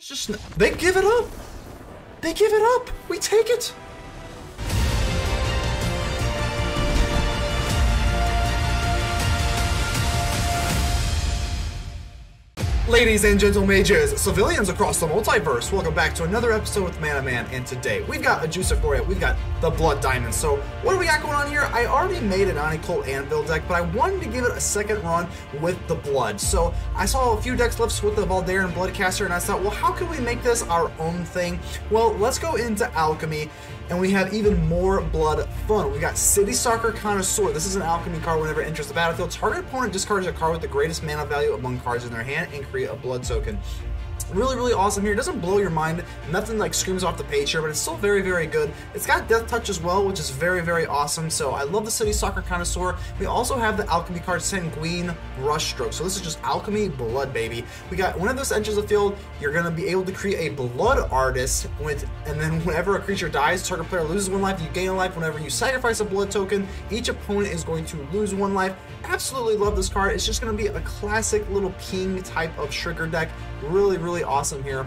It's just, they give it up. They give it up. We take it. Ladies and gentle mages, civilians across the multiverse, welcome back to another episode with ManaMan, and today we've got a juicer for you. We've got the Blood Diamond. So what do we got going on here? I already made an Oni-Cult Anvil deck, but I wanted to give it a second run with the Blood. So I saw a few deck flips with the Voldaren Bloodcaster, and I thought, well, how can we make this our own thing? Well, let's go into Alchemy, and we have even more Blood fun. We got Citystalker Connoisseur. This is an Alchemy card whenever it enters the battlefield. Target opponent discards a card with the greatest mana value among cards in their hand and create a Blood token. Really, really awesome here. It doesn't blow your mind. Nothing like screams off the page here, but it's still very, very good. It's got Death Touch as well, which is very, very awesome. So I love the Citystalker Connoisseur. We also have the Alchemy card Sanguine Brushstroke. So this is just Alchemy Blood, baby. We got when this enters the field, you're going to be able to create a Blood Artist and then whenever a creature dies, target player loses 1 life, you gain a life. Whenever you sacrifice a Blood token, each opponent is going to lose 1 life. Absolutely love this card. It's just going to be a classic little ping type of trigger deck. Really, really awesome here.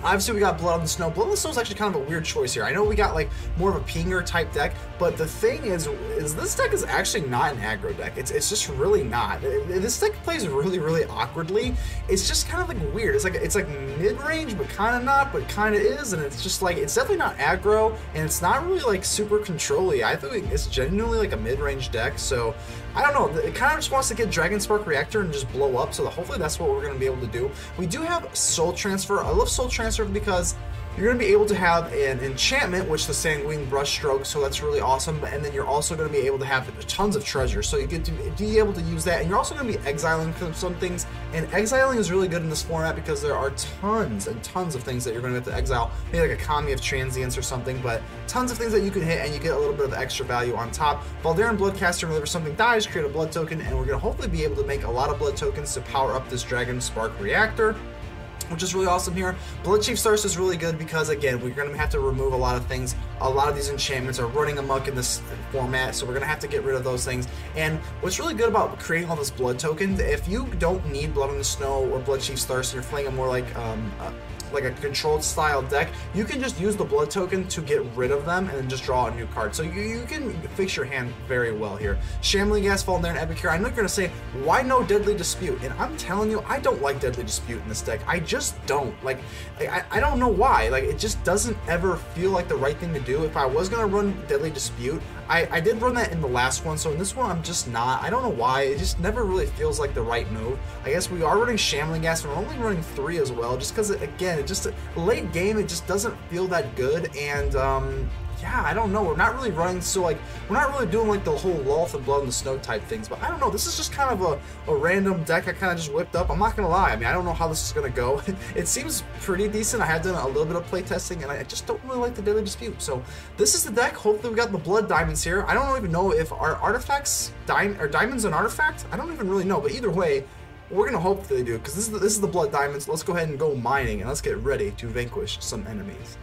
Obviously, we got Blood on the Snow. Blood on the Snow is actually kind of a weird choice here. I know we got like more of a pinger type deck, but the thing is this deck is actually not an aggro deck. It's just really not. This deck plays really, really awkwardly. It's just kind of like weird. It's like mid-range, but kind of not, but kind of is, and it's just like it's definitely not aggro, and it's not really like super control-y. I think it's genuinely like a mid-range deck. So I don't know. It kind of just wants to get Dragonspark Reactor and just blow up. So hopefully that's what we're going to be able to do. We do have Soul Transfer. I love Soul Transfer because you're going to be able to have an enchantment, which is the Sanguine Brushstroke, so that's really awesome. And then you're also going to be able to have tons of treasure, so you get to be able to use that. And you're also going to be exiling some things, and exiling is really good in this format because there are tons and tons of things that you're going to have to exile, maybe like a Kami of Transience or something, but tons of things that you can hit, and you get a little bit of extra value on top. Voldaren Bloodcaster, whenever something dies, create a Blood token, and we're going to hopefully be able to make a lot of Blood tokens to power up this Dragonspark Reactor, which is really awesome here. Bloodchief Thirst is really good because, again, we're going to have to remove a lot of things. A lot of these enchantments are running amok in this format, so we're going to have to get rid of those things. And what's really good about creating all this Blood tokens, if you don't need Blood on the Snow or Bloodchief's Thirst and you're playing a more like a controlled style deck, you can just use the Blood token to get rid of them and then just draw a new card. So you can fix your hand very well here. Shambling Ghast, Voldaren Epicure. I know you're going to say, why no Deadly Dispute? And I'm telling you, I don't like Deadly Dispute in this deck. I just don't. Like, I don't know why. Like, it just doesn't ever feel like the right thing to do. If I was going to run Deadly Dispute, I did run that in the last one, so in this one I'm just not. I don't know why. It just never really feels like the right move. I guess we are running Shambling Ghast, and we're only running 3 as well, just because, again, it just late game, it just doesn't feel that good. And yeah, I don't know. We're not really running, so like we're not really doing like the whole Loth and Blood in the Snow type things. But I don't know. This is just kind of a random deck I kind of just whipped up. I'm not gonna lie. I mean, I don't know how this is gonna go. It seems pretty decent. I have done a little bit of playtesting, and I just don't really like the Deadly Dispute. So this is the deck. Hopefully we got the Blood Diamonds here. I don't even know if our artifacts are diamonds an artifact. I don't even really know. But either way, we're gonna hope that they do, because this is the Blood Diamonds. Let's go ahead and go mining, and let's get ready to vanquish some enemies.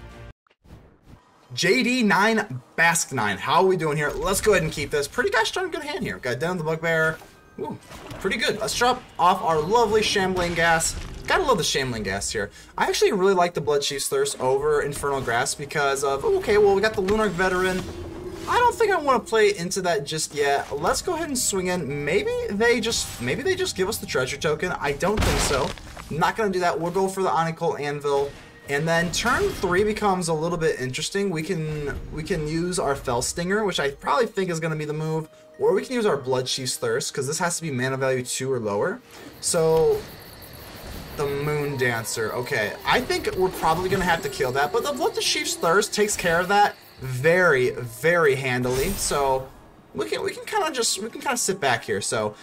JD9 Bask 9. How are we doing here? Let's go ahead and keep this. Pretty gosh darn good hand here. Got down the Bugbear. Ooh, pretty good. Let's drop off our lovely Shambling Ghast. Gotta love the Shambling Ghast here. I actually really like the Bloodchief's Thirst over Infernal Grasp because of, okay, well, we got the Lunar Veteran. I don't think I want to play into that just yet. Let's go ahead and swing in. Maybe they just give us the treasure token. I don't think so. I'm not gonna do that. We'll go for the Oni-Cult Anvil. And then turn 3 becomes a little bit interesting. We can use our Fell Stinger, which I probably think is going to be the move, or we can use our Bloodchief's Thirst, because this has to be mana value 2 or lower. So the Moon Dancer. Okay, I think we're probably going to have to kill that, but the Bloodchief's Thirst takes care of that very, very handily. So we can kind of sit back here. So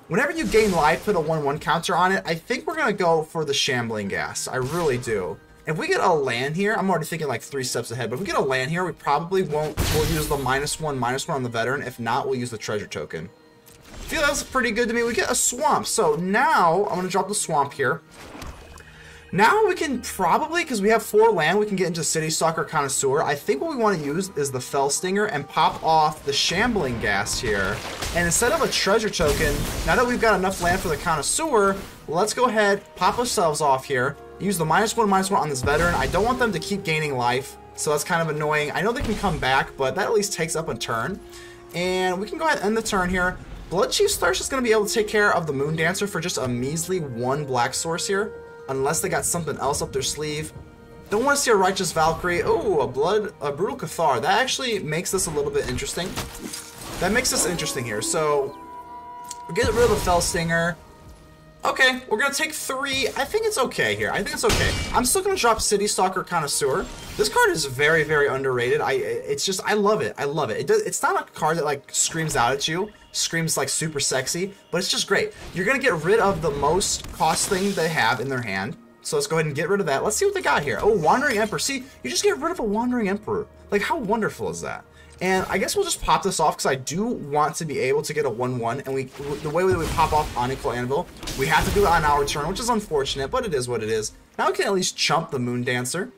whenever you gain life, put a 1/1 counter on it. I think we're going to go for the Shambling Ghast. I really do. If we get a land here, I'm already thinking like 3 steps ahead, but if we get a land here, we probably we'll use the -1/-1 on the Veteran. If not, we'll use the treasure token. I feel that's pretty good to me. We get a swamp. So now, I'm going to drop the swamp here. Now we can probably, because we have 4 land, we can get into Citystalker Connoisseur. I think what we want to use is the Fell Stinger and pop off the Shambling Ghast here. And instead of a treasure token, now that we've got enough land for the Connoisseur, let's go ahead, pop ourselves off here. Use the -1/-1 on this veteran. I don't want them to keep gaining life, so that's kind of annoying. I know they can come back, but that at least takes up a turn. And we can go ahead and end the turn here. Bloodchief's Thirst is going to be able to take care of the Moondancer for just a measly 1 black source here, unless they got something else up their sleeve. Don't want to see a Righteous Valkyrie. Oh, a Brutal Cathar. That actually makes this a little bit interesting. That makes this interesting here. So, we'll get rid of the Fell Stinger. Okay, we're going to take 3. I think it's okay here. I think it's okay. I'm still going to drop Citystalker Connoisseur. This card is very, very underrated. I love it. I love it. It's not a card that, like, screams out at you. Screams, like, super sexy. But it's just great. You're going to get rid of the most cost thing they have in their hand. So let's go ahead and get rid of that. Let's see what they got here. Oh, Wandering Emperor. See, you just get rid of a Wandering Emperor. Like, how wonderful is that? And I guess we'll just pop this off because I do want to be able to get a 1/1. And the way that we pop off Oni-Cult Anvil, we have to do it on our turn, which is unfortunate, but it is what it is. Now we can at least chump the Moondancer.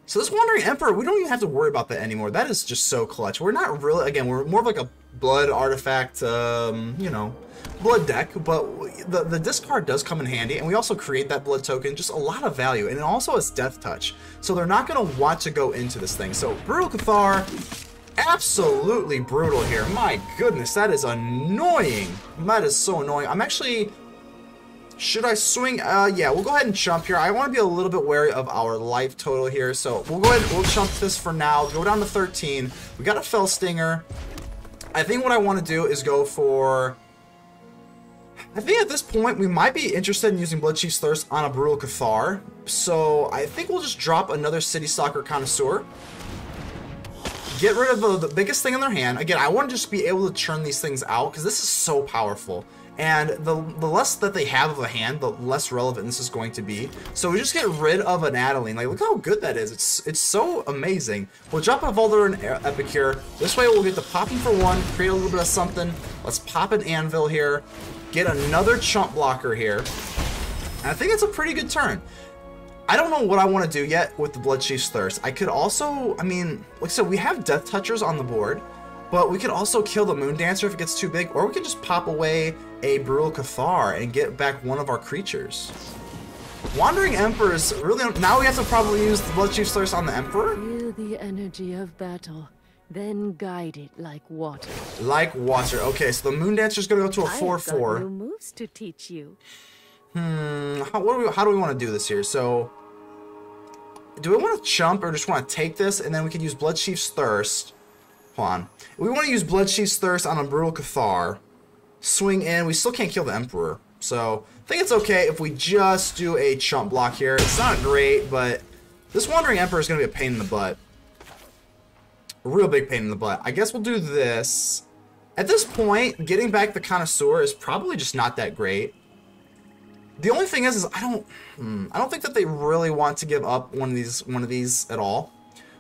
So this Wandering Emperor, we don't even have to worry about that anymore. That is just so clutch. We're not really, again, we're more of like a blood artifact, you know, blood deck, but the discard does come in handy, and we also create that blood token, just a lot of value, and it also has Death Touch, so they're not going to want to go into this thing. So Brutal Cathar, absolutely brutal here. My goodness, that is annoying. That is so annoying. I'm actually... Should I swing? Yeah, we'll go ahead and chump here. I want to be a little bit wary of our life total here, so we'll go ahead and we'll chump this for now. Go down to 13. We got a Fell Stinger. I think what I want to do is go for... I think at this point, we might be interested in using Bloodchief's Thirst on a Brutal Cathar. So I think we'll just drop another Citystalker Connoisseur. Get rid of the biggest thing in their hand. Again, I want to just be able to churn these things out, because this is so powerful. And the less that they have of a hand, the less relevant this is going to be. So we just get rid of an Adeline. Like, look how good that is. It's so amazing. We'll drop a Voldaren Epicure. This way we'll get to pop him for 1, create a little bit of something. Let's pop an Anvil here. Get another chump blocker here. And I think it's a pretty good turn. I don't know what I want to do yet with the Bloodchief's Thirst. I could also, I mean, like I said, we have Death Touchers on the board. But we could also kill the Moondancer if it gets too big, or we could just pop away a Brutal Cathar and get back one of our creatures. Wandering Emperors, really, now we have to probably use the Bloodchief's Thirst on the Emperor? Feel the energy of battle, then guide it like water. Like water. Okay, so the Moondancer's gonna go to a 4/4. I've got new moves to teach you. How do we want to do this here? So, do we want to chump or just want to take this, and then we could use Bloodchief's Thirst? Hold on. We want to use Bloodchief's Thirst on a Brutal Cathar. Swing in. We still can't kill the Emperor. So, I think it's okay if we just do a chump block here. It's not great, but this Wandering Emperor is going to be a pain in the butt. A real big pain in the butt. I guess we'll do this. At this point, getting back the Connoisseur is probably just not that great. The only thing is I don't think that they really want to give up one of these at all.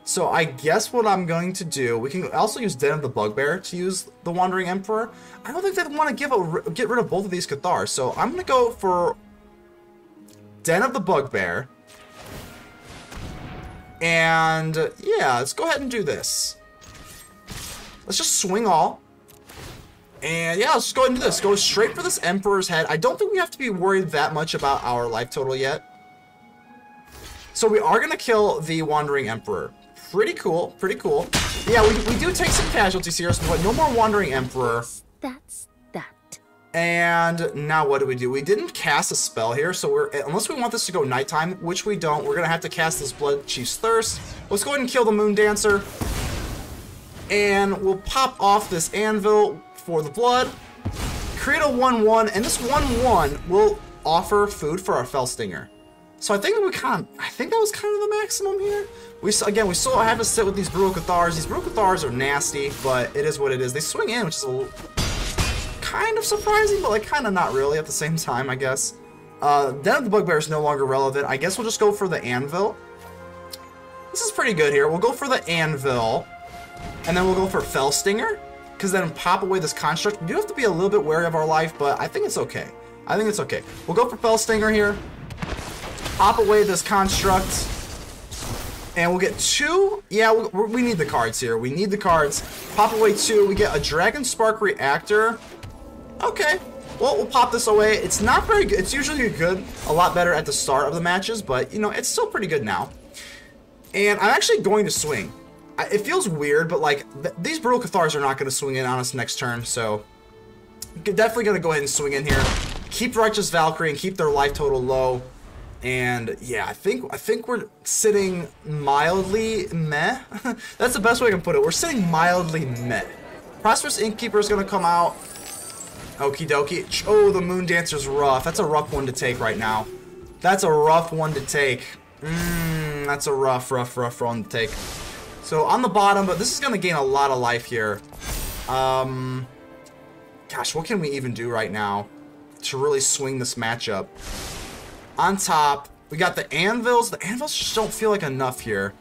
So I guess what I'm going to do, we can also use Den of the Bugbear to use the Wandering Emperor. I don't think they want to get rid of both of these Cathars, so I'm going to go for Den of the Bugbear. And yeah, let's go ahead and do this. Let's just swing all. And yeah, let's just go ahead and do this. Go straight for this Emperor's head. I don't think we have to be worried that much about our life total yet. So we are going to kill the Wandering Emperor. Pretty cool, pretty cool. Yeah, we do take some casualties here, but no more Wandering Emperor. That's that. And now what do? We didn't cast a spell here, so unless we want this to go nighttime, which we don't, we're gonna have to cast this Bloodchief's Thirst. Let's go ahead and kill the Moondancer. And we'll pop off this Anvil for the blood. Create a 1/1, and this 1/1 will offer food for our Fell Stinger. So I think that was kind of the maximum here. We still have to sit with these Brutal Cathars. These Brutal Cathars are nasty, but it is what it is. They swing in, which is a little kind of surprising, but like kind of not really at the same time, I guess. Den of the Bugbear is no longer relevant. I guess we'll just go for the Anvil. This is pretty good here. We'll go for the Anvil, and then we'll go for Fell Stinger, because then pop away this Construct. We do have to be a little bit wary of our life, but I think it's okay. I think it's okay. We'll go for Fell Stinger here. Pop away this Construct. And we'll get 2. Yeah, we need the cards here. We need the cards. Pop away 2. We get a Dragonspark Reactor. Okay. we'll pop this away. It's not very good. It's usually good, a lot better at the start of the matches, but, you know, it's still pretty good now. And I'm actually going to swing. It feels weird, but, like, these Brutal Cathars are not going to swing in on us next turn, so definitely going to go ahead and swing in here. Keep Righteous Valkyrie and keep their life total low. And yeah, I think we're sitting mildly meh. That's the best way I can put it. We're sitting mildly meh. Prosperous Innkeeper is going to come out. Okie dokie. Oh, the Moon Dancer's rough. That's a rough one to take right now. That's a rough one to take. That's a rough one to take. So on the bottom, but this is going to gain a lot of life here. Gosh, what can we even do right now to really swing this matchup? On top, we got the Anvils. The Anvils just don't feel like enough here.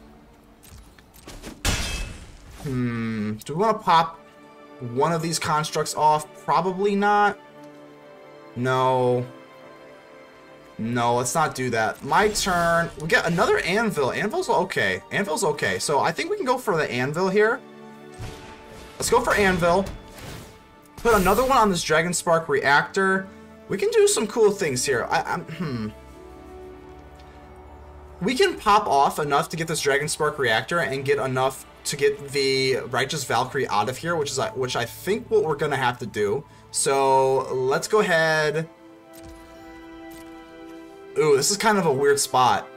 Do we want to pop one of these constructs off? Probably not. No. No, let's not do that. My turn. We got another Anvil. Anvil's okay. Anvil's okay. So I think we can go for the Anvil here. Let's go for Anvil. Put another one on this Dragonspark Reactor. We can do some cool things here. We can pop off enough to get this Dragonspark Reactor and get enough to get the Righteous Valkyrie out of here, which I think what we're gonna have to do. So let's go ahead. Ooh, this is kind of a weird spot.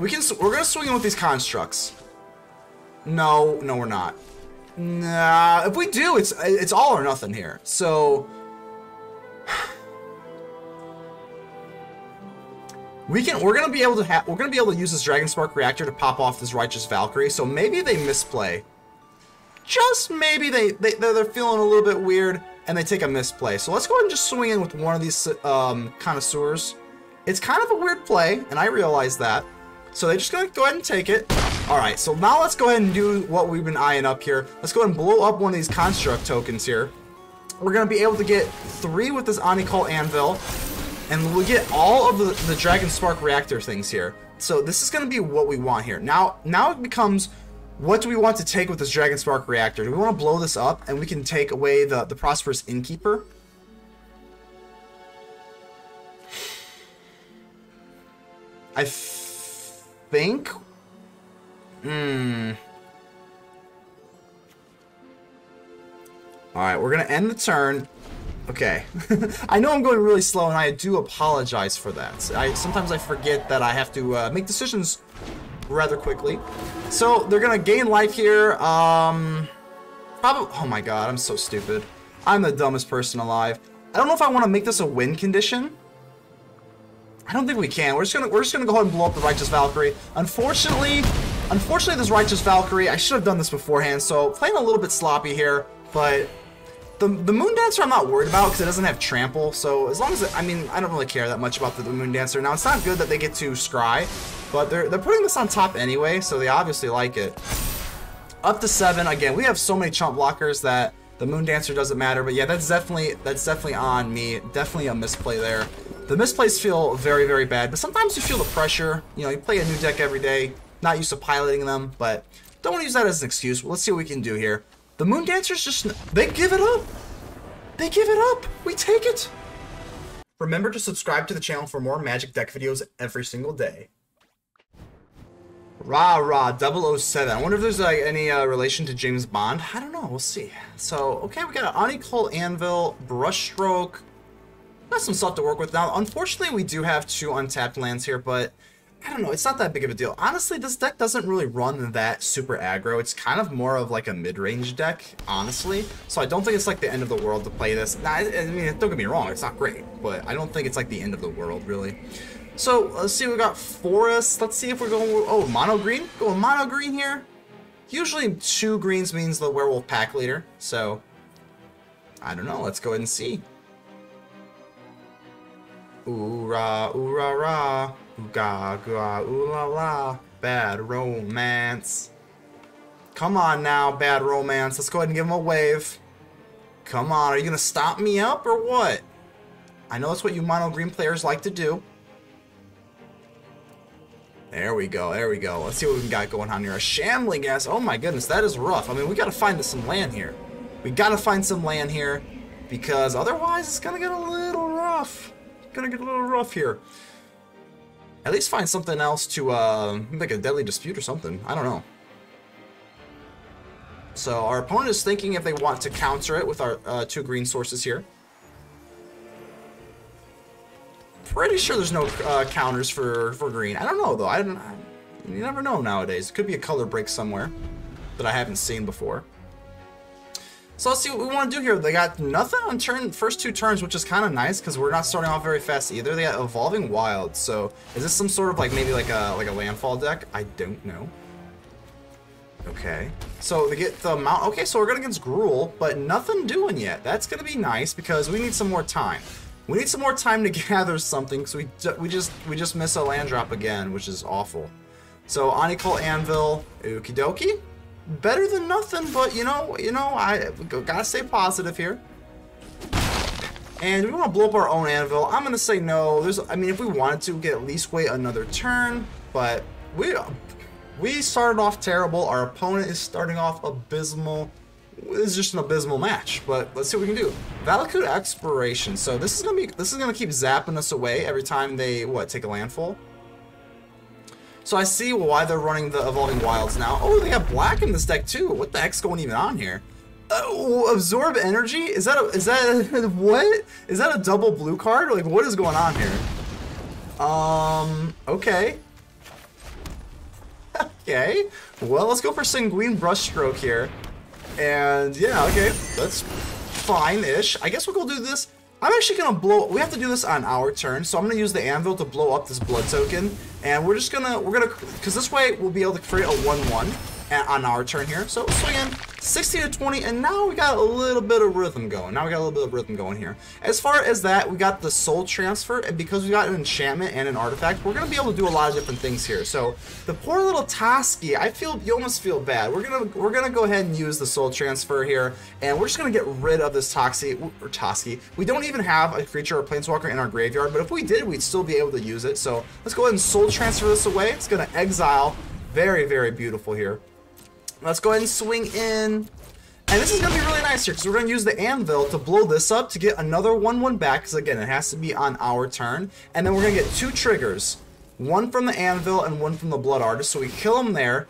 We're gonna swing in with these constructs. No, we're not. Nah, if we do, it's all or nothing here. So we're gonna be able to use this Dragonspark Reactor to pop off this Righteous Valkyrie. So maybe they misplay. Just maybe they're feeling a little bit weird and they take a misplay. So let's go ahead and just swing in with one of these connoisseurs. It's kind of a weird play, and I realize that. So they're just gonna go ahead and take it. All right, so now let's go ahead and do what we've been eyeing up here. Let's go ahead and blow up one of these construct tokens here. We're gonna be able to get 3 with this Oni-Cult Anvil. And we'll get all of the Dragonspark Reactor things here. So this is going to be what we want here. Now it becomes, what do we want to take with this Dragonspark Reactor? Do we want to blow this up and we can take away the Prosperous Innkeeper? I think... Alright, we're going to end the turn. Okay, I know I'm going really slow, and I do apologize for that. Sometimes I forget that I have to make decisions rather quickly. So they're gonna gain life here. Probably. Oh my god, I'm so stupid. I'm the dumbest person alive. I don't know if I want to make this a win condition. I don't think we can. We're just gonna go ahead and blow up the Righteous Valkyrie. Unfortunately, this Righteous Valkyrie, I should have done this beforehand. So playing a little bit sloppy here, but. The Moon Dancer I'm not worried about because it doesn't have trample, so as long as I don't really care that much about the Moon Dancer. Now it's not good that they get to scry, but they're putting this on top anyway, so they obviously like it. Up to 7 again. We have so many chump blockers that the Moon Dancer doesn't matter, but yeah, that's definitely on me. Definitely a misplay there. The misplays feel very, very bad, but sometimes you feel the pressure. You know, you play a new deck every day, not used to piloting them, but don't want to use that as an excuse. Let's see what we can do here. The Moon Dancers just, they give it up. They give it up. We take it. Remember to subscribe to the channel for more Magic deck videos every single day. Rah 007. I wonder if there's like any relation to James Bond. I don't know. We'll see. So, okay, we got an Oni-Cult Anvil, Brushstroke. Got some stuff to work with. Now, unfortunately, we do have 2 untapped lands here, but I don't know, it's not that big of a deal. Honestly, this deck doesn't really run that super aggro. It's kind of more of like a mid-range deck, honestly. So I don't think it's like the end of the world to play this. Now, I mean, don't get me wrong, it's not great, but I don't think it's like the end of the world, really. So, let's see, we got Forest. Let's see if we're going, oh, mono green? Going mono green here? Usually 2 greens means the Werewolf Pack Leader, so I don't know, let's go ahead and see. Ooh rah, rah. Ooga, ooga, ooh la la, bad romance. Come on now, bad romance. Let's go ahead and give him a wave. Come on, are you gonna stop me up or what? I know that's what you mono green players like to do. There we go, there we go. Let's see what we got going on here. A Shambling Ghast. Oh my goodness, that is rough. I mean, we gotta find some land here. We gotta find some land here. because otherwise it's gonna get a little rough. Here. At least find something else to like a deadly dispute or something. I don't know. So our opponent is thinking if they want to counter it with our 2 green sources here. Pretty sure there's no counters for green. I don't know though. You never know nowadays. It could be a color break somewhere that I haven't seen before. So let's see what we want to do here. They got nothing on first 2 turns, which is kind of nice because we're not starting off very fast either. They got Evolving Wilds. So is this some sort of like maybe like a landfall deck? I don't know. Okay. So they get the mount. Okay, so we're going against Gruul, but nothing doing yet. That's going to be nice because we need some more time. We need some more time to gather something, so we just miss a land drop again, which is awful. So Oni-Cult Anvil, okie dokie. Better than nothing, but you know, I gotta stay positive here. And we want to blow up our own anvil. I'm gonna say no. I mean, if we wanted to, we could at least wait another turn, but we started off terrible. Our opponent is starting off abysmal. It's just an abysmal match, but let's see what we can do. Valakut Exploration. So this is gonna keep zapping us away every time they take a landfall. So I see why they're running the Evolving Wilds now. Oh, they got black in this deck too. What the heck's going even on here? Absorb Energy? Is that what? Is that a double blue card? Like, what is going on here? Okay. Okay. Well, let's go for Sanguine Brushstroke here. And yeah, okay, that's fine-ish. I guess we'll go do this. I'm actually gonna we have to do this on our turn, so I'm gonna use the anvil to blow up this blood token, and we're gonna, because this way we'll be able to create a 1/1 on our turn here. So swing in 60 to 20, and now we got a little bit of rhythm going. Here. As far as that, we got the soul transfer, and because we got an enchantment and an artifact, we're gonna be able to do a lot of different things here. So the poor little Toski, you almost feel bad. We're gonna go ahead and use the soul transfer here, and we're just gonna get rid of this Toski. We don't even have a creature or planeswalker in our graveyard, but if we did, we'd still be able to use it. So let's go ahead and soul transfer this away. It's gonna exile. Very, very beautiful here. Let's go ahead and swing in. And this is going to be really nice here because we're going to use the anvil to blow this up to get another 1/1 back, because again, it has to be on our turn. And then we're going to get 2 triggers. One from the anvil and one from the blood artist. So we kill him there.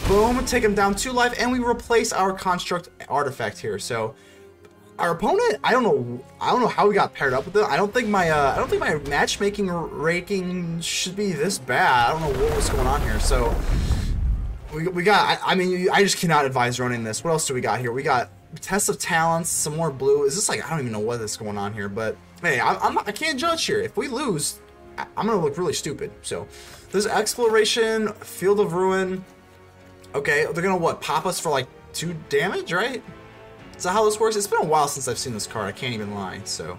Boom, take him down 2 life, and we replace our construct artifact here. So our opponent, I don't know how we got paired up with it. I don't think my matchmaking ranking should be this bad. I don't know what was going on here. So we got, I mean, I just cannot advise running this. What else do we got here? We got Test of Talents, some more blue. Is this like, I don't even know what is going on here, but hey, I can't judge here. If we lose, I'm gonna look really stupid. So there's Exploration, Field of Ruin. Okay, they're gonna pop us for like 2 damage, right? Is that how this works? It's been a while since I've seen this card, I can't even lie, so.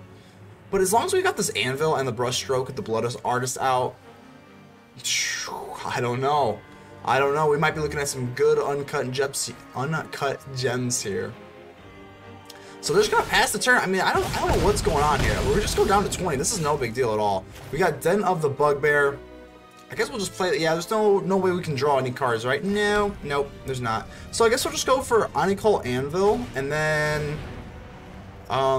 But as long as we got this Anvil and the Brushstroke with the Blood Artist out, I don't know. We might be looking at some good uncut gems here. So they're just gonna pass the turn. I mean, I don't know what's going on here. We'll just go down to 20. This is no big deal at all. We got Den of the Bugbear. I guess we'll just play it. Yeah, there's no way we can draw any cards, right? No, nope, there's not. So I guess we'll just go for Oni-Cult Anvil, and then I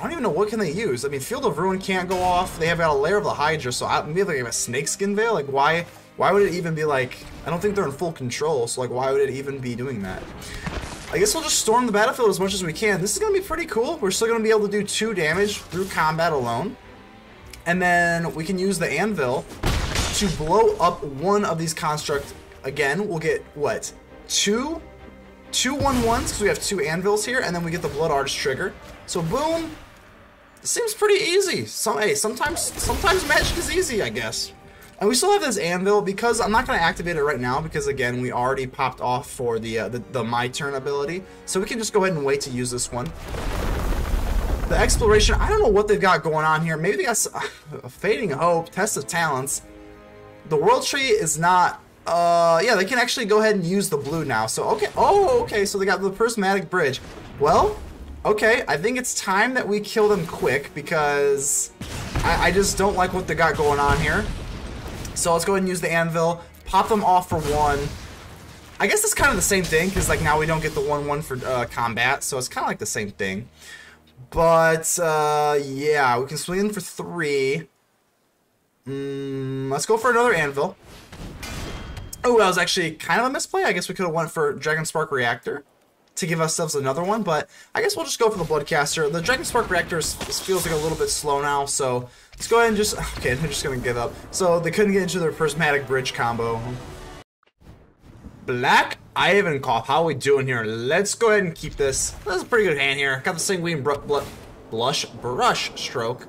don't even know what can they use. I mean, Field of Ruin can't go off. They have got a Lair of the Hydra, so maybe they have a Snakeskin Veil. Like, why would it even be like? I don't think they're in full control, so like, why would it even be doing that? I guess we'll just storm the battlefield as much as we can. This is gonna be pretty cool. We're still gonna be able to do 2 damage through combat alone, and then we can use the Anvil to blow up one of these constructs. Again, we'll get what? 2 1/1s because we have 2 anvils here, and then we get the Blood Artist trigger. So boom. This seems pretty easy. Hey, sometimes magic is easy, I guess. And we still have this anvil because I'm not going to activate it right now because again we already popped off for the My Turn ability, so we can just go ahead and wait to use this one. The Exploration, I don't know what they've got going on here. Maybe they got a Fading Hope, Test of Talents. The World Tree is not. Yeah, they can actually go ahead and use the blue now. So okay. Oh, okay. So they got the Prismatic Bridge. Well, okay. I think it's time that we kill them quick because I just don't like what they got going on here. So let's go ahead and use the Anvil, pop them off for 1. I guess it's kind of the same thing, because like now we don't get the 1/1 for combat, so it's kind of like the same thing. But, yeah, we can swing in for 3. Let's go for another Anvil. Oh, that was actually kind of a misplay. I guess we could have went for Dragonspark Reactor to give ourselves another one, but I guess we'll just go for the Bloodcaster. The Dragonspark Reactor feels like a little bit slow now, so let's go ahead and just... Okay, they're just going to give up. So they couldn't get into their Prismatic Bridge combo. Black Ivankov, how are we doing here? Let's go ahead and keep this. That's a pretty good hand here. Got the Sanguine Brushstroke.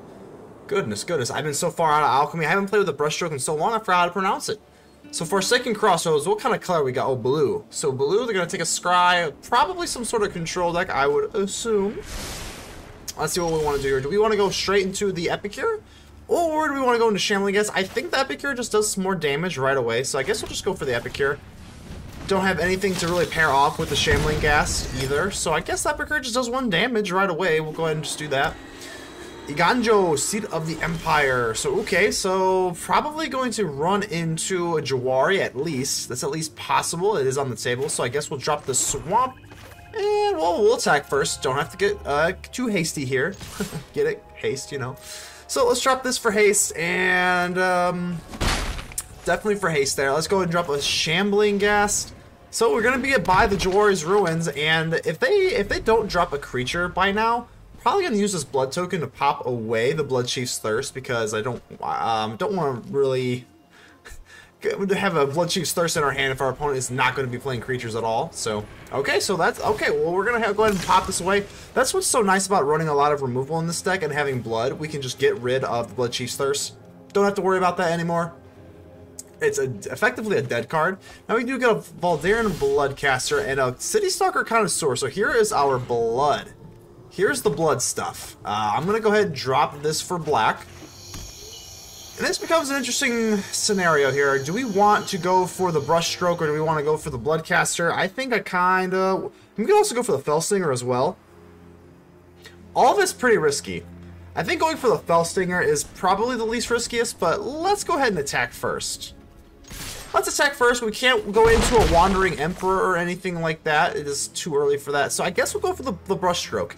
Goodness, goodness. I've been so far out of Alchemy. I haven't played with the Brushstroke in so long, I forgot how to pronounce it. So for our second crossroads, what kind of color we got? Oh, blue. So blue, they're going to take a scry. Probably some sort of control deck, I would assume. Let's see what we want to do here. Do we want to go straight into the Epicure? Or do we want to go into Shambling Ghast? I think the Epicure just does some more damage right away. So I guess we'll just go for the Epicure. Don't have anything to really pair off with the Shambling Ghast either. So I guess the Epicure just does 1 damage right away. We'll go ahead and just do that. Iganjo, Seat of the Empire. So, okay, so probably going to run into a Jawari at least. That's at least possible. It is on the table, so I guess we'll drop the Swamp. And, well, we'll attack first. Don't have to get too hasty here. Get it? Haste, you know. So, let's drop this for haste, and definitely for haste there. Let's go ahead and drop a Shambling Ghast. So, we're going to be by the Jawari's Ruins, and if they don't drop a creature by now, probably going to use this blood token to pop away the Bloodchief's Thirst, because I don't want to really have a Bloodchief's Thirst in our hand if our opponent is not going to be playing creatures at all. So, okay, so that's okay. Well, we're going to go ahead and pop this away. That's what's so nice about running a lot of removal in this deck and having blood. We can just get rid of the Bloodchief's Thirst. Don't have to worry about that anymore. It's effectively a dead card. Now we do get a Voldaren Bloodcaster and a Citystalker Connoisseur. So here is our blood. Here's the blood stuff. I'm going to go ahead and drop this for black. And this becomes an interesting scenario here. Do we want to go for the Brushstroke or do we want to go for the Bloodcaster? I think I kind of... We can also go for the Fellstinger as well. All of it's pretty risky. I think going for the Fellstinger is probably the least riskiest, but let's go ahead and attack first. Let's attack first. We can't go into a Wandering Emperor or anything like that. It is too early for that. So I guess we'll go for the Brushstroke.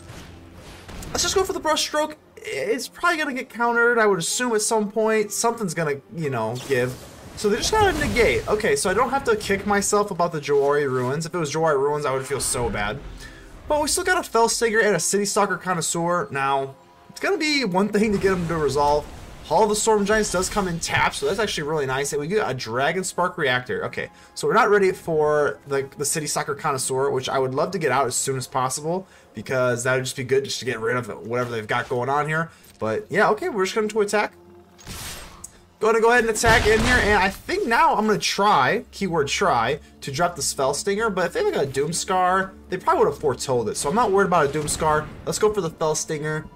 Let's just go for the Brushstroke. It's probably going to get countered, I would assume, at some point. Something's going to, you know, give. So they're just going to negate. Okay, so I don't have to kick myself about the Jawari Ruins. If it was Jawari Ruins, I would feel so bad. But we still got a Fellstinger and a Citystalker Connoisseur. Now, it's going to be one thing to get them to resolve. Hall of the Storm Giants does come in tapped, so that's actually really nice. And we get a Dragonspark Reactor. Okay, so we're not ready for the Citystalker Connoisseur, which I would love to get out as soon as possible, because that would just be good just to get rid of whatever they've got going on here. But yeah, okay, we're just going to attack. Going to go ahead and attack in here, and I think now I'm going to try, keyword try, to drop the Fellstinger, but if they got a Doomscar, they probably would have foretold it, so I'm not worried about a Doomscar. Let's go for the Fellstinger.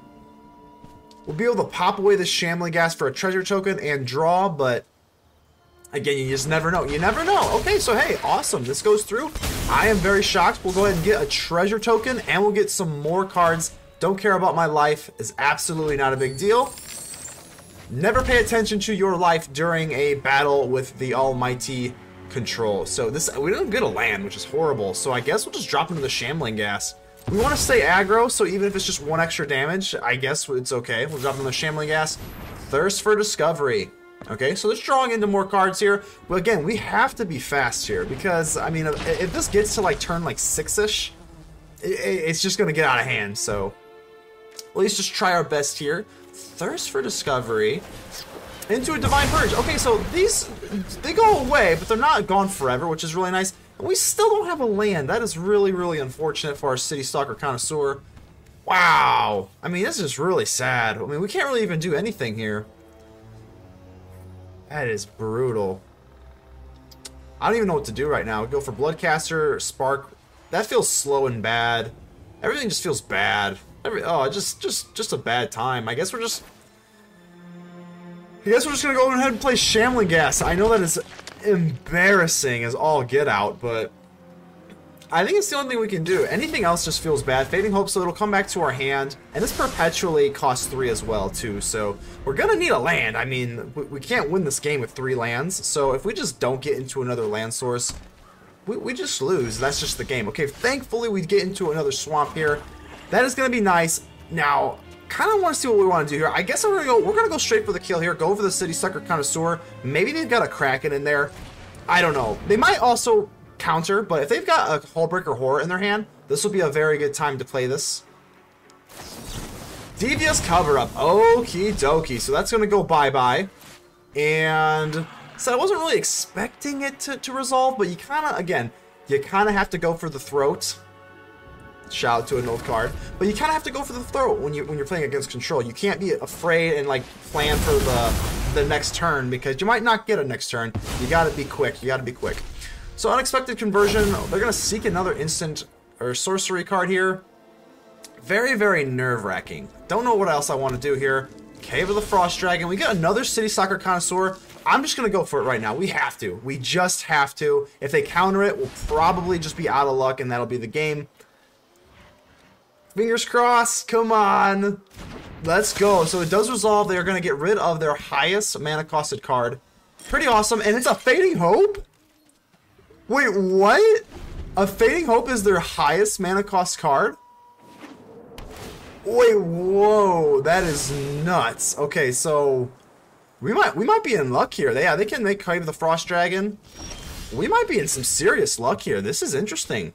We'll be able to pop away the Shambling Ghast for a treasure token and draw, but again, you just never know. You never know. Okay, so hey, awesome. This goes through. I am very shocked. We'll go ahead and get a treasure token, and we'll get some more cards. Don't care about my life is absolutely not a big deal. Never pay attention to your life during a battle with the almighty control. So this, we don't get a land, which is horrible. So I guess we'll just drop into the Shambling Ghast. We want to stay aggro, so even if it's just 1 extra damage, I guess it's okay. We'll drop into the Shambling Ghast. Thirst for Discovery. Okay, so let's drawing into more cards here. Well, again, we have to be fast here, because, I mean, if this gets to, like, turn, like, 6-ish, it's just going to get out of hand, so at least just try our best here. Thirst for Discovery into a Divine Purge. Okay, so these, they go away, but they're not gone forever, which is really nice. And we still don't have a land. That is really, really unfortunate for our Citystalker Connoisseur. Wow. I mean, this is really sad. I mean, we can't really even do anything here. That is brutal. I don't even know what to do right now. Go for Bloodcaster, Spark. That feels slow and bad. Everything just feels bad. Just a bad time. I guess we're just gonna go ahead and play Shambling Ghast. I know that is embarrassing as all get out, but I think it's the only thing we can do. Anything else just feels bad. Fading Hope, so it'll come back to our hand, and this perpetually costs 3 as well too, so we're gonna need a land. I mean, we can't win this game with 3 lands, so if we just don't get into another land source, we just lose. That's just the game. Okay, thankfully we get into another swamp here. That is gonna be nice. Now, kind of want to see what we want to do here. I guess we're gonna go straight for the kill here. Go for the Citystalker Connoisseur. Maybe they've got a Kraken in there. I don't know. They might also counter, but if they've got a Hullbreaker Horror in their hand, this will be a very good time to play this. Devious Cover-Up. Okie dokie. So that's gonna go bye-bye. And so I wasn't really expecting it to resolve, but you kind of, again, you kind of have to go for the throat. Shout out to an old card, but you kind of have to go for the throat when you're playing against control. You can't be afraid and like plan for the next turn because you might not get a next turn. You got to be quick. You got to be quick. So unexpected conversion. They're gonna seek another instant or sorcery card here. Very, very nerve-wracking. Don't know what else I want to do here. Cave of the Frost Dragon. We got another Citystalker Connoisseur. I'm just gonna go for it right now. We have to. We just have to. If they counter it, we'll probably just be out of luck, and that'll be the game. Fingers crossed. Come on. Let's go. So it does resolve. They are going to get rid of their highest mana costed card. Pretty awesome. And it's a Fading Hope? Wait, what? A Fading Hope is their highest mana cost card? Wait, whoa. That is nuts. Okay, so we might be in luck here. They can make Cave of the Frost Dragon. We might be in some serious luck here. This is interesting.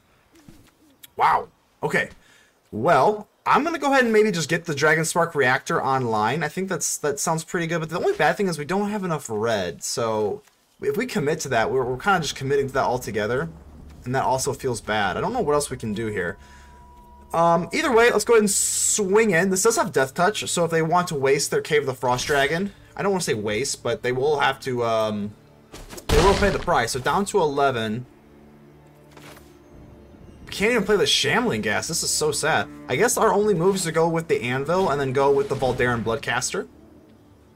Wow. Okay. Well, I'm going to go ahead and maybe just get the Dragonspark Reactor online. I think that sounds pretty good, but the only bad thing is we don't have enough red. So if we commit to that, we're kind of just committing to that altogether, and that also feels bad. I don't know what else we can do here. Either way, let's go ahead and swing in. This does have Death Touch, so if they want to waste their Cave of the Frost Dragon, I don't want to say waste, but they will have to, they will pay the price. So down to 11. Can't even play the Shambling Ghast. This is so sad. I guess our only move is to go with the Anvil and then go with the Voldaren Bloodcaster.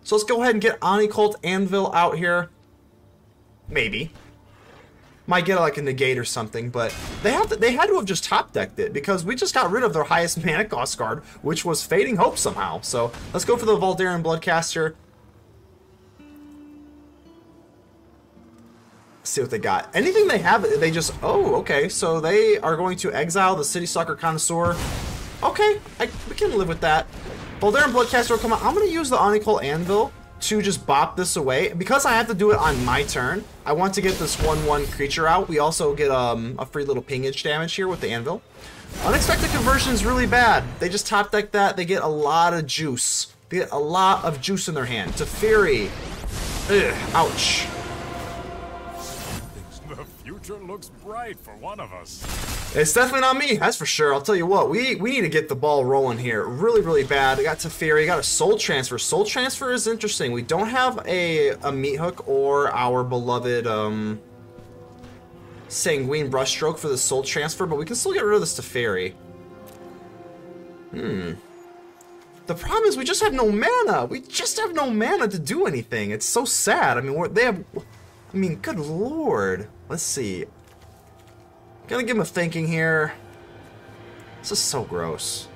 So let's go ahead and get Oni-Cult Anvil out here. Maybe. Might get like a negate or something, but they had to have just top decked it because we just got rid of their highest mana cost card, which was Fading Hope somehow. So let's go for the Voldaren Bloodcaster. See what they got. Anything they have, they just... Oh, okay. So they are going to exile the Citystalker Connoisseur. Okay, we can live with that. Voldaren Bloodcaster, come on. I'm going to use the Oni-Cult Anvil to just bop this away. Because I have to do it on my turn, I want to get this 1/1 creature out. We also get a free little pingage damage here with the Anvil. Unexpected conversion is really bad. They just top deck that. They get a lot of juice. They get a lot of juice in their hand. Teferi. Ugh, ouch. Looks bright for one of us. It's definitely not me, that's for sure. I'll tell you what, we need to get the ball rolling here. Really, really bad. I got Teferi, got a Soul Transfer. Soul Transfer is interesting. We don't have a Meat Hook or our beloved Sanguine Brushstroke for the Soul Transfer, but we can still get rid of this Teferi. The problem is we just have no mana. We just have no mana to do anything. It's so sad. I mean, good lord. Let's see. Gonna give him a thinking here. This is so gross.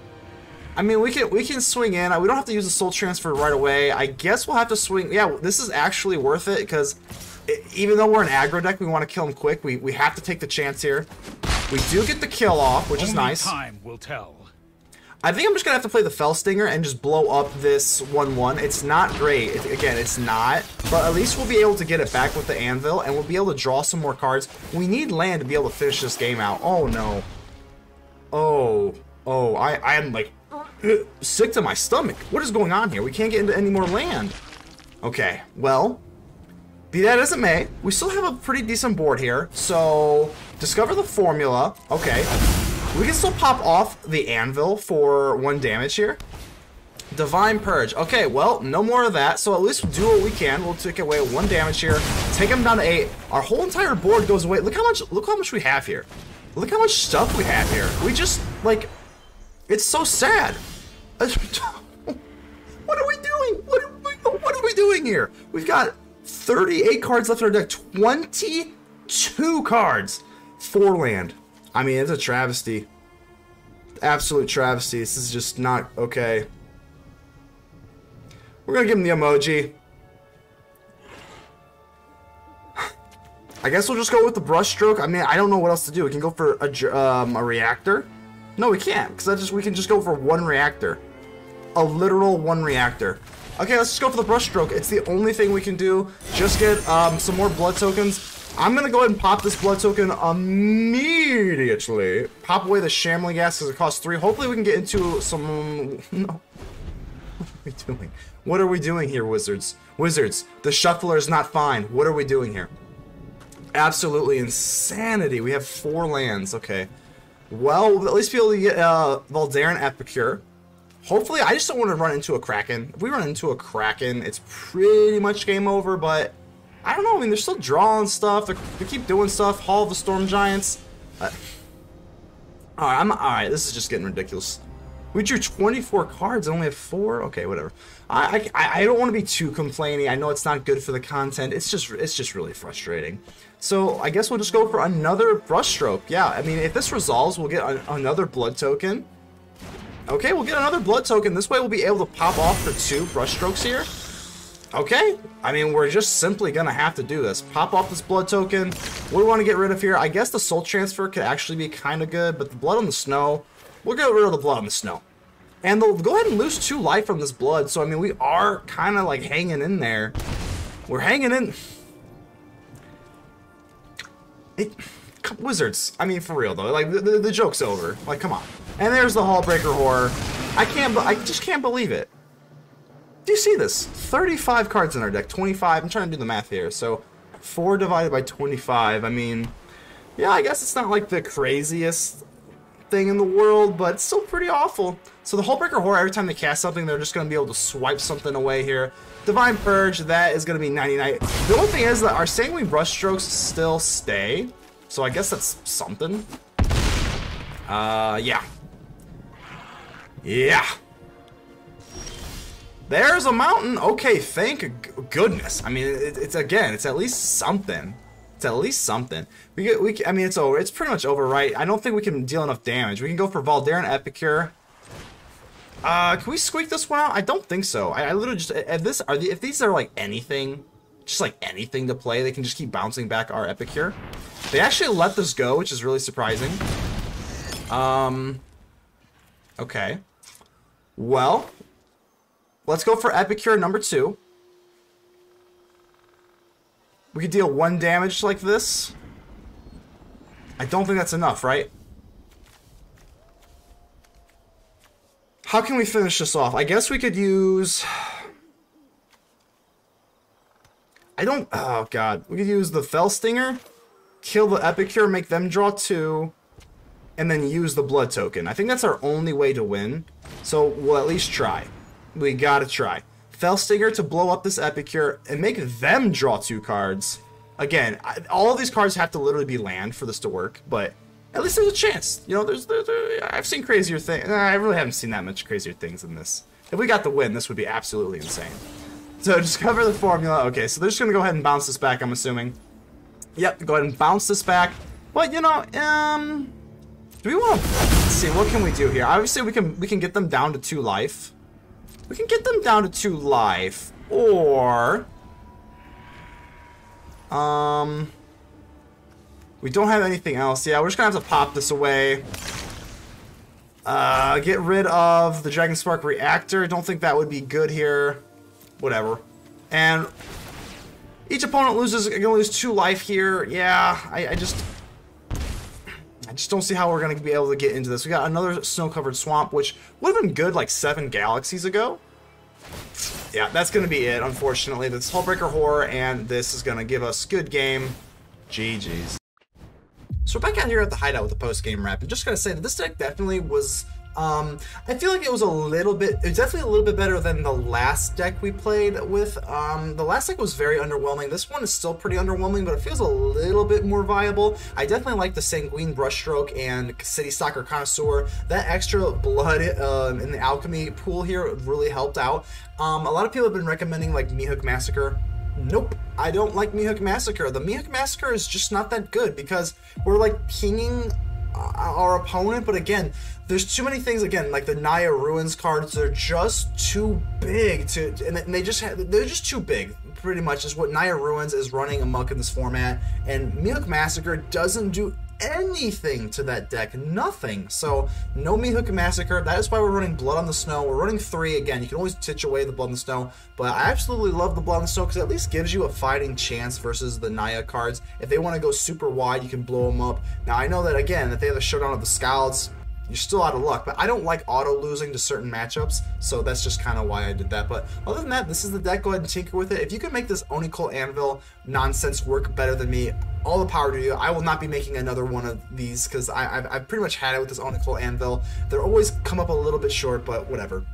I mean, we can swing in. We don't have to use the Soul Transfer right away. I guess we'll have to swing. Yeah, this is actually worth it because even though we're an aggro deck, we want to kill him quick. We have to take the chance here. We do get the kill off, which is nice. Time will tell. I think I'm just going to have to play the Fellstinger and just blow up this 1/1. It's not great. Again, it's not. But at least we'll be able to get it back with the Anvil, and we'll be able to draw some more cards. We need land to be able to finish this game out. Oh, no. Oh, I am, like, sick to my stomach. What is going on here? We can't get into any more land. Okay, well, be that as it may, we still have a pretty decent board here. So, discover the formula. Okay. We can still pop off the Anvil for 1 damage here. Divine Purge. Okay, well, no more of that. So at least we'll do what we can. We'll take away 1 damage here. Take him down to 8. Our whole entire board goes away. Look how much we have here. Look how much stuff we have here. We just, like, it's so sad. What are we doing? What are we doing here? We've got 38 cards left in our deck. 22 cards. 4 land. I mean, it's a travesty. Absolute travesty. This is just not okay. We're gonna give him the emoji. I guess we'll just go with the Brushstroke. I mean, I don't know what else to do. We can go for a reactor. No, we can't, because we can just go for 1 reactor. a literal 1 reactor. Okay, let's just go for the Brushstroke. It's the only thing we can do. Just get some more blood tokens. I'm gonna go ahead and pop this blood token immediately. Pop away the Shambling Ghast because it costs 3. Hopefully we can get into some... No. What are we doing? What are we doing here, Wizards? Wizards, the shuffler is not fine. What are we doing here? Absolutely insanity. We have 4 lands. Okay. Well, we'll at least be able to get Voldaren Epicure. Hopefully, I just don't want to run into a Kraken. If we run into a Kraken, it's pretty much game over, but I don't know. I mean, they're still drawing stuff. They keep doing stuff. Hall of the Storm Giants. Alright, this is just getting ridiculous. We drew 24 cards and only have 4? Okay, whatever. I don't want to be too complaining. I know it's not good for the content. It's just really frustrating. So, I guess we'll just go for another Brushstroke. Yeah, I mean, if this resolves, we'll get another blood token. Okay, we'll get another blood token. This way we'll be able to pop off for 2 Brushstrokes here. Okay, I mean, we're just simply gonna have to do this. Pop off this blood token. What do we want to get rid of here? I guess the soul transfer could actually be kind of good, but the blood on the snow, we'll get rid of the blood on the snow. And they'll go ahead and lose 2 life from this blood, so I mean, we are kind of like hanging in there. We're hanging in. Wizards, I mean, for real though, like the joke's over. Like, come on. And there's the Hullbreaker Horror. I just can't believe it. Do you see this? 35 cards in our deck, 25. I'm trying to do the math here. So 4 divided by 25. I mean, yeah, I guess it's not like the craziest thing in the world, but it's still pretty awful. So the Hullbreaker Horror, every time they cast something, they're just going to be able to swipe something away here. Divine Purge, that is going to be 99. The only thing is that our Sanguine Brushstrokes still stay. So I guess that's something. Yeah. Yeah. There's a mountain. Okay, thank goodness. I mean, it's at least something. It's at least something. I mean, it's over. It's pretty much over, right? I don't think we can deal enough damage. We can go for Voldaren Epicure. Can we squeak this one out? I don't think so. I literally just if these are like anything, just like anything to play, they can just keep bouncing back our Epicure. They actually let this go, which is really surprising. Okay. Well, let's go for Epicure number 2. We could deal 1 damage like this. I don't think that's enough, right? How can we finish this off? I guess we could use... Oh god. We could use the Fell Stinger, kill the Epicure, make them draw 2, and then use the blood token. I think that's our only way to win. So we'll at least try. We gotta try. Fell Stinger to blow up this Epicure and make them draw 2 cards. Again, all of these cards have to literally be land for this to work, but at least there's a chance. You know, I've seen crazier things. I really haven't seen that much crazier things than this. If we got the win, this would be absolutely insane. So discover the formula. Okay, so they're just gonna go ahead and bounce this back, I'm assuming. Yep, go ahead and bounce this back. But you know, do we want to? Let's see, what can we do here? Obviously, we can get them down to 2 life. We can get them down to 2 life, or we don't have anything else. Yeah, we're just gonna have to pop this away. Get rid of the Dragonspark Reactor. Don't think that would be good here. Whatever. And each opponent loses, gonna lose 2 life here. Yeah, I just don't see how we're gonna be able to get into this. We got another snow-covered swamp, which would have been good like 7 galaxies ago. Yeah, that's gonna be it, unfortunately. This Hullbreaker Horror, and this is gonna give us good game. GG's. So we're back out here at the Hideout with the post-game wrap. I'm just gonna say that this deck definitely was, I feel like it was definitely a little bit better than the last deck we played with. The last deck was very underwhelming. This one is still pretty underwhelming, but it feels a little bit more viable. I definitely like the Sanguine Brushstroke and Citystalker Connoisseur. That extra blood in the Alchemy pool here really helped out. A lot of people have been recommending like Mythic Massacre. Nope, I don't like Mythic Massacre. The Mythic Massacre is just not that good because we're like pinging our opponent, but again, there's too many things. Again, like the Naya Ruins cards, they're just too big and they're just too big. Pretty much is what Naya Ruins is running amok in this format, and Mythic Massacre doesn't do anything to that deck, nothing. So no Mythic Massacre. That is why we're running Blood on the Snow. We're running 3 again. You can always titch away the Blood on the Snow, but I absolutely love the Blood on the Snow because it at least gives you a fighting chance versus the Naya cards. If they want to go super wide, you can blow them up. Now I know that again, if they have a Showdown of the Scalds, you're still out of luck, but I don't like auto losing to certain matchups, so that's just kind of why I did that. But other than that, this is the deck. Go ahead and tinker with it. If you can make this Oni-Cult Anvil nonsense work better than me, all the power to you. I will not be making another one of these because I've pretty much had it with this Oni-Cult Anvil. They're always come up a little bit short, but whatever.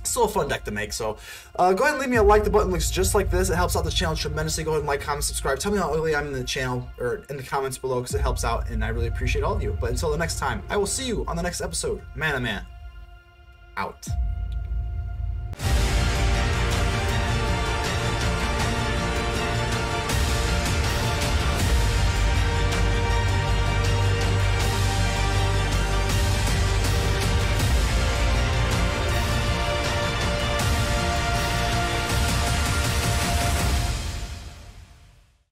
Still a fun deck to make, so go ahead and leave me a like. The button looks just like this. It helps out the channel tremendously. Go ahead and like, comment, subscribe. Tell me how ugly I'm in the channel or in the comments below because it helps out, and I really appreciate all of you. But until the next time, I will see you on the next episode. ManaMan out.